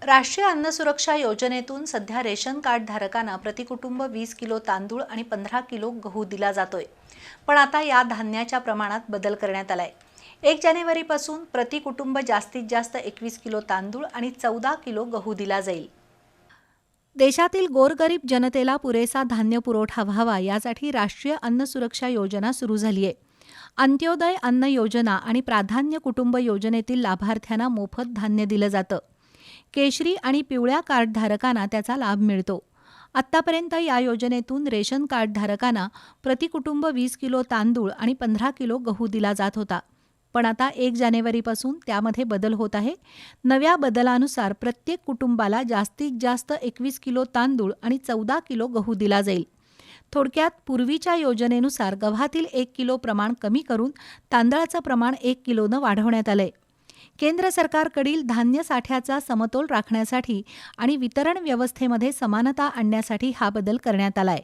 राष्ट्रीय अन्न सुरक्षा योजनेतून सध्या रेशन कार्ड धारकांना प्रतिकुटुंब 20 किलो तांदूळ आणि 15 किलो गहू दिला जातोय. पण आता या धान्याच्या प्रमाणात बदल करण्यात आलाय. 1 जानेवारीपासून प्रतिकुटुंब जास्तीत जास्त 21 किलो तांदूळ आणि 14 किलो गहू दिला जाईल. देशातील गोरगरीब जनतेला पुरेसा धान्य पुरवठा व्हावा यासाठी राष्ट्रीय अन्न सुरक्षा योजना सुरू झाली आहे. अंत्योदय अन्न योजना आणि प्राधान्य कुटुंब योजनेतील लाभार्थ्यांना मोफत धान्य दिलं जातं. केशरी आणि पिवळ्या कार्डधारकांना त्याचा लाभ मिळतो. आत्तापर्यंत या योजनेतून रेशन कार्डधारकांना प्रतिकुटुंब 20 किलो तांदूळ आणि 15 किलो गहू दिला जात होता. पण आता 1 जानेवारीपासून त्यामध्ये बदल होत आहे. नव्या बदलानुसार प्रत्येक कुटुंबाला जास्तीत जास्त 21 किलो तांदूळ आणि 14 किलो गहू दिला जाईल. थोडक्यात पूर्वीच्या योजनेनुसार गव्हातील 1 किलो प्रमाण कमी करून तांदळाचं प्रमाण 1 किलोनं वाढवण्यात आलंय. केंद्र सरकारकडील धान्य साठ्याचा समतोल राखण्यासाठी आणि वितरण व्यवस्थेमध्ये समानता आणण्यासाठी हा बदल करण्यात आलाय.